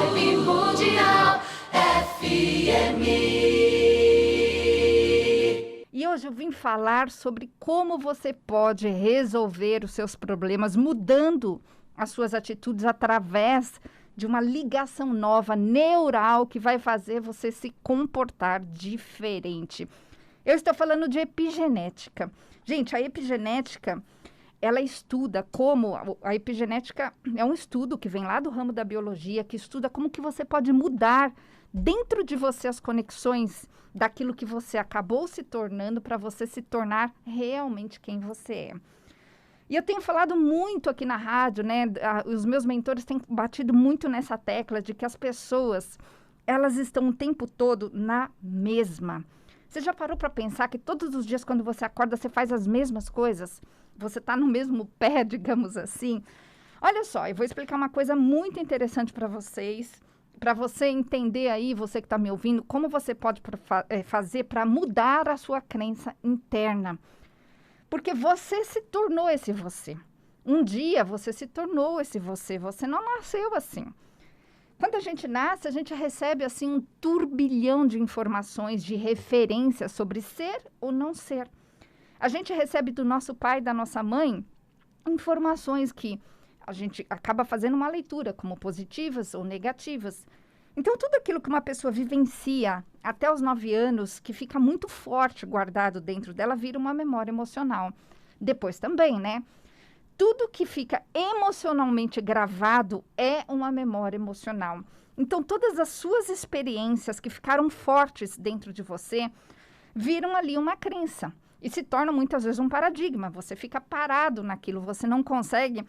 Vibe Mundial FM. E hoje eu vim falar sobre como você pode resolver os seus problemas mudando as suas atitudes através de uma ligação nova neural que vai fazer você se comportar diferente. Eu estou falando de epigenética. Gente, a epigenética, ela estuda como... A epigenética é um estudo que vem lá do ramo da biologia, que estuda como que você pode mudar dentro de você as conexões daquilo que você acabou se tornando para você se tornar realmente quem você é. E eu tenho falado muito aqui na rádio, né? Os meus mentores têm batido muito nessa tecla de que as pessoas, elas estão o tempo todo na mesma. Você já parou para pensar que todos os dias quando você acorda, você faz as mesmas coisas? Você está no mesmo pé, digamos assim? Olha só, eu vou explicar uma coisa muito interessante para vocês, para você entender aí, você que está me ouvindo, como você pode fazer para mudar a sua crença interna. Porque você se tornou esse você. Um dia você se tornou esse você. Você não nasceu assim. Quando a gente nasce, a gente recebe assim um turbilhão de informações, de referências sobre ser ou não ser. A gente recebe do nosso pai e da nossa mãe informações que a gente acaba fazendo uma leitura como positivas ou negativas. Então, tudo aquilo que uma pessoa vivencia até os 9 anos, que fica muito forte guardado dentro dela, vira uma memória emocional. Depois também, né? Tudo que fica emocionalmente gravado é uma memória emocional. Então, todas as suas experiências que ficaram fortes dentro de você, viram ali uma crença. E se torna muitas vezes um paradigma. Você fica parado naquilo, você não consegue...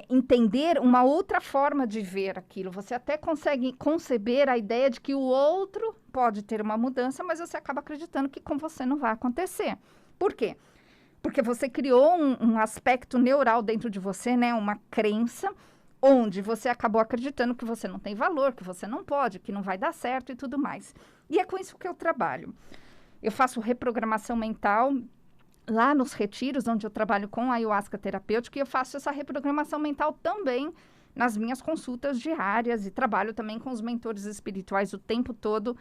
entender uma outra forma de ver aquilo. Você até consegue conceber a ideia de que o outro pode ter uma mudança, mas você acaba acreditando que com você não vai acontecer. Por quê? Porque você criou um aspecto neural dentro de você, né? Uma crença, onde você acabou acreditando que você não tem valor, que você não pode, que não vai dar certo e tudo mais. E é com isso que eu trabalho. Eu faço reprogramação mental lá nos retiros, onde eu trabalho com a ayahuasca terapêutica, e eu faço essa reprogramação mental também nas minhas consultas diárias e trabalho também com os mentores espirituais o tempo todo,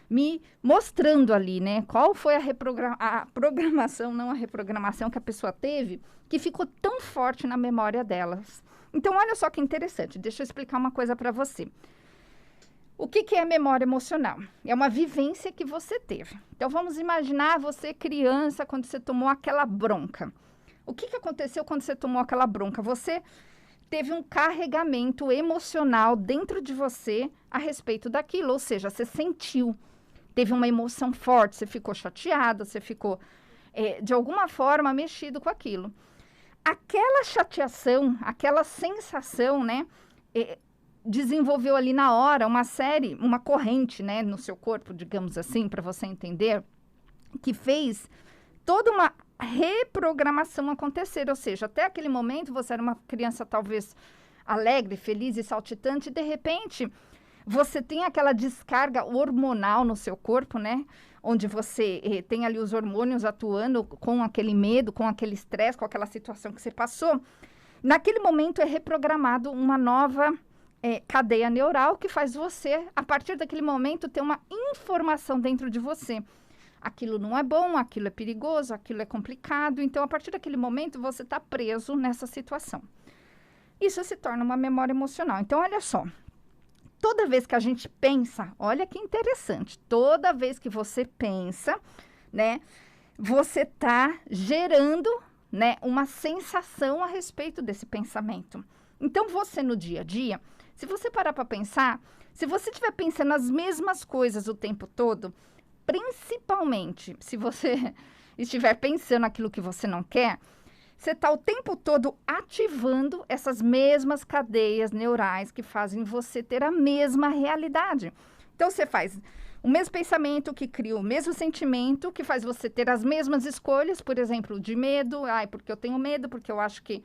me mostrando ali, né, qual foi a programação, não a reprogramação que a pessoa teve, que ficou tão forte na memória delas. Então, olha só que interessante, deixa eu explicar uma coisa para você. O que é memória emocional? É uma vivência que você teve. Então, vamos imaginar você criança, quando você tomou aquela bronca. O que aconteceu quando você tomou aquela bronca? Você teve um carregamento emocional dentro de você a respeito daquilo. Ou seja, você sentiu, teve uma emoção forte, você ficou chateada, você ficou, de alguma forma, mexido com aquilo. Aquela chateação, aquela sensação, né? Desenvolveu ali na hora uma corrente, né, no seu corpo, digamos assim, para você entender, que fez toda uma reprogramação acontecer. Ou seja, até aquele momento você era uma criança talvez alegre, feliz e saltitante, e de repente você tem aquela descarga hormonal no seu corpo, né, onde você tem ali os hormônios atuando com aquele medo, com aquele estresse, com aquela situação que você passou. Naquele momento é reprogramado uma nova cadeia neural que faz você, a partir daquele momento, ter uma informação dentro de você. Aquilo não é bom, aquilo é perigoso, aquilo é complicado. Então, a partir daquele momento, você está preso nessa situação. Isso se torna uma memória emocional. Então, olha só. Toda vez que a gente pensa, olha que interessante, toda vez que você pensa, né, você está gerando, né, uma sensação a respeito desse pensamento. Então, você no dia a dia, se você parar para pensar, se você estiver pensando as mesmas coisas o tempo todo, principalmente se você estiver pensando aquilo que você não quer, você está o tempo todo ativando essas mesmas cadeias neurais que fazem você ter a mesma realidade. Então, você faz o mesmo pensamento que cria o mesmo sentimento, que faz você ter as mesmas escolhas, por exemplo, de medo, porque eu tenho medo, porque eu acho que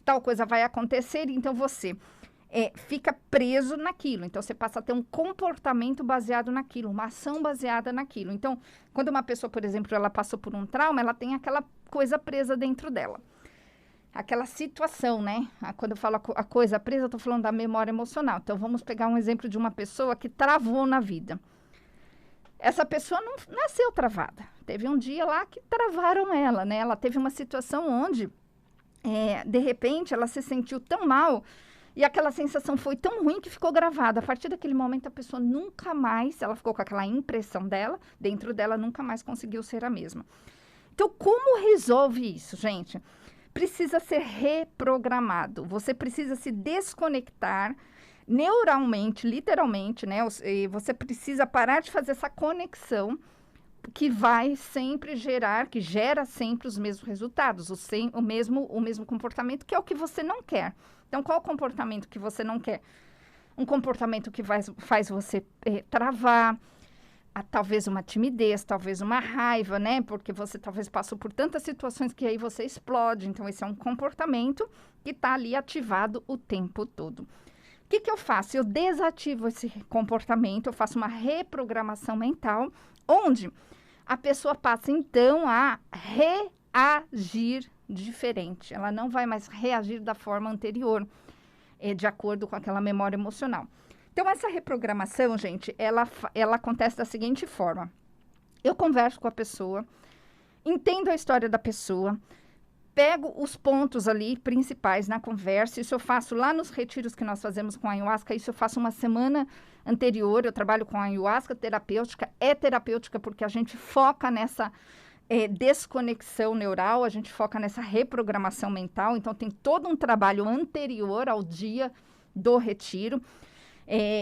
tal coisa vai acontecer, então você fica preso naquilo. Então, você passa a ter um comportamento baseado naquilo, uma ação baseada naquilo. Então, quando uma pessoa, por exemplo, ela passou por um trauma, ela tem aquela coisa presa dentro dela. aquela situação, né? Quando eu falo a coisa presa, eu tô falando da memória emocional. Então, vamos pegar um exemplo de uma pessoa que travou na vida. Essa pessoa não nasceu travada. Teve um dia lá que travaram ela, né? Ela teve uma situação onde, de repente, ela se sentiu tão mal e aquela sensação foi tão ruim que ficou gravada. A partir daquele momento, a pessoa nunca mais, ela ficou com aquela impressão dela, dentro dela, nunca mais conseguiu ser a mesma. Então, como resolve isso, gente? Precisa ser reprogramado. Você precisa se desconectar neuralmente, literalmente, né? E você precisa parar de fazer essa conexão que vai sempre gerar, que gera sempre os mesmos resultados, o mesmo comportamento, que é o que você não quer. Então, qual o comportamento que você não quer? Um comportamento que faz você travar, talvez uma timidez, talvez uma raiva, né? Porque você talvez passou por tantas situações que aí você explode. Então, esse é um comportamento que está ali ativado o tempo todo. O que eu faço? Eu desativo esse comportamento, eu faço uma reprogramação mental, onde a pessoa passa, então, a reagir diferente. Ela não vai mais reagir da forma anterior, de acordo com aquela memória emocional. Então, essa reprogramação, gente, ela acontece da seguinte forma. Eu converso com a pessoa, entendo a história da pessoa, pego os pontos ali principais na conversa. Isso eu faço lá nos retiros que nós fazemos com a ayahuasca. Isso eu faço uma semana anterior. Eu trabalho com a ayahuasca terapêutica. É terapêutica porque a gente foca nessa desconexão neural, a gente foca nessa reprogramação mental. Então, tem todo um trabalho anterior ao dia do retiro.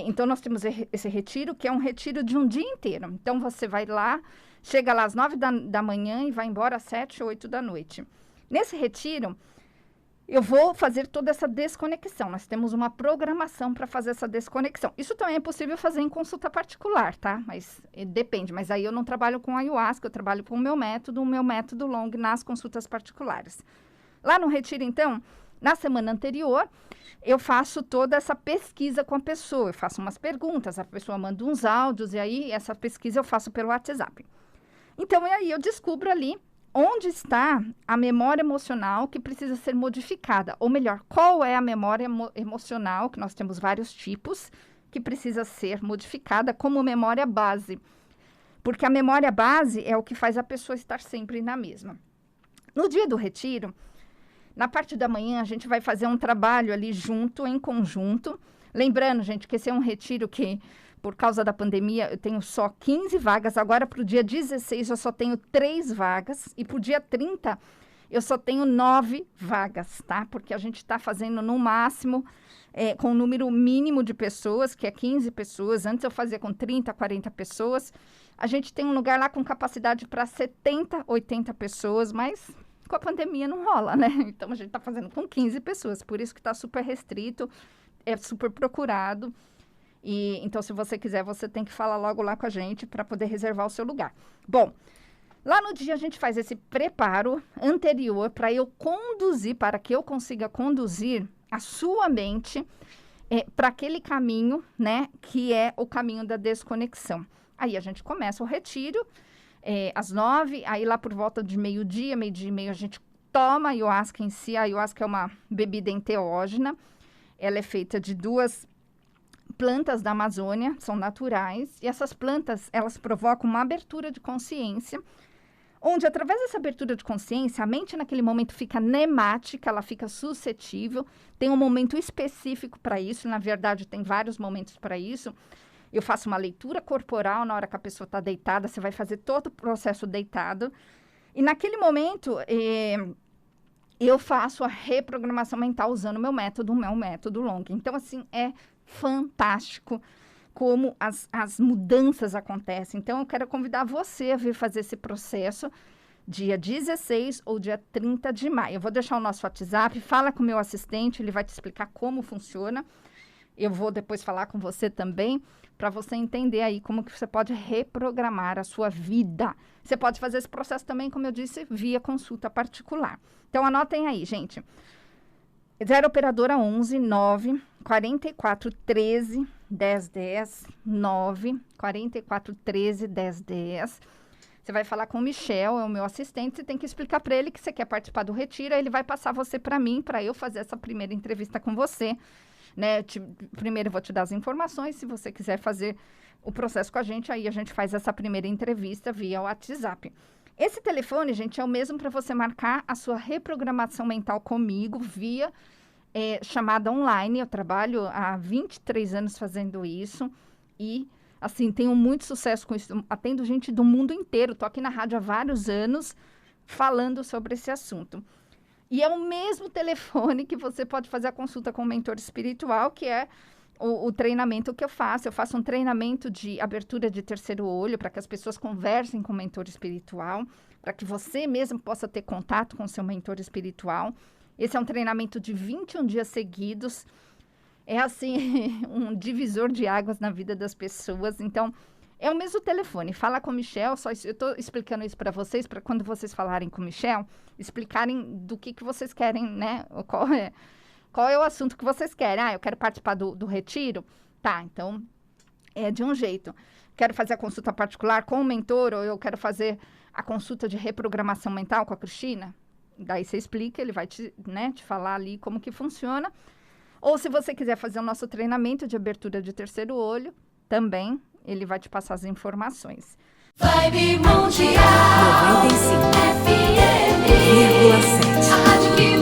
Então, nós temos esse retiro, que é um retiro de um dia inteiro. Então, você vai lá, chega lá às 9 da manhã e vai embora às 7, 8 da noite. Nesse retiro, eu vou fazer toda essa desconexão. Nós temos uma programação para fazer essa desconexão. Isso também é possível fazer em consulta particular, tá? Mas depende. Mas aí eu não trabalho com ayahuasca, eu trabalho com o meu método long nas consultas particulares. Lá no retiro, então, na semana anterior, eu faço toda essa pesquisa com a pessoa. Eu faço umas perguntas, a pessoa manda uns áudios, e aí essa pesquisa eu faço pelo WhatsApp. Então, e aí eu descubro ali onde está a memória emocional que precisa ser modificada. Ou melhor, qual é a memória emocional, que nós temos vários tipos, que precisa ser modificada como memória base. Porque a memória base é o que faz a pessoa estar sempre na mesma. No dia do retiro, na parte da manhã, a gente vai fazer um trabalho ali junto, em conjunto. Lembrando, gente, que esse é um retiro que, por causa da pandemia, eu tenho só 15 vagas. Agora, para o dia 16, eu só tenho 3 vagas. E para o dia 30, eu só tenho 9 vagas, tá? Porque a gente está fazendo no máximo, com um número mínimo de pessoas, que é 15 pessoas. Antes eu fazia com 30, 40 pessoas. A gente tem um lugar lá com capacidade para 70, 80 pessoas, mas com a pandemia não rola, né? Então, a gente está fazendo com 15 pessoas. Por isso que está super restrito, é super procurado. E, então, se você quiser, você tem que falar logo lá com a gente para poder reservar o seu lugar. Bom, lá no dia a gente faz esse preparo anterior para que eu consiga conduzir a sua mente para aquele caminho, né, que é o caminho da desconexão. Aí a gente começa o retiro às 9, aí lá por volta de meio-dia e meio, a gente toma a ayahuasca em si. A ayahuasca é uma bebida enteógena, ela é feita de 2 plantas da Amazônia, são naturais, e essas plantas, elas provocam uma abertura de consciência, onde através dessa abertura de consciência, a mente naquele momento fica nemática, ela fica suscetível, tem um momento específico para isso, na verdade tem vários momentos para isso. Eu faço uma leitura corporal na hora que a pessoa está deitada, você vai fazer todo o processo deitado, e naquele momento eu faço a reprogramação mental usando o meu método long. Então, assim, é fantástico como as mudanças acontecem. Então, eu quero convidar você a vir fazer esse processo dia 16 ou dia 30 de maio. Eu vou deixar o nosso WhatsApp, fala com o meu assistente, ele vai te explicar como funciona. Eu vou depois falar com você também, para você entender aí como que você pode reprogramar a sua vida. Você pode fazer esse processo também, como eu disse, via consulta particular. Então, anotem aí, gente. 0 operadora 11 9 44 13 10 10 9 44 13 10 10. Você vai falar com o Michel, é o meu assistente, você tem que explicar para ele que você quer participar do retiro, aí ele vai passar você para mim, para eu fazer essa primeira entrevista com você, né? Primeiro eu vou te dar as informações, se você quiser fazer o processo com a gente, aí a gente faz essa primeira entrevista via WhatsApp. Esse telefone, gente, é o mesmo para você marcar a sua reprogramação mental comigo via chamada online. Eu trabalho há 23 anos fazendo isso e, assim, tenho muito sucesso com isso. Atendo gente do mundo inteiro. Estou aqui na rádio há vários anos falando sobre esse assunto. E é o mesmo telefone que você pode fazer a consulta com o mentor espiritual, que é o treinamento que eu faço. Eu faço um treinamento de abertura de terceiro olho para que as pessoas conversem com o mentor espiritual, para que você mesmo possa ter contato com o seu mentor espiritual. Esse é um treinamento de 21 dias seguidos. É, assim, um divisor de águas na vida das pessoas. Então, é o mesmo telefone. Fala com o Michel. Eu estou explicando isso para vocês, para quando vocês falarem com o Michel, explicarem do que vocês querem, né? Qual é o assunto que vocês querem? Eu quero participar do retiro? Tá, então, é de um jeito. Quero fazer a consulta particular com o mentor, ou eu quero fazer a consulta de reprogramação mental com a Cristina? Daí você explica, ele vai te falar ali como que funciona. Ou se você quiser fazer o nosso treinamento de abertura de terceiro olho, também ele vai te passar as informações. Vibe Mundial 95,7. FM. A rádio que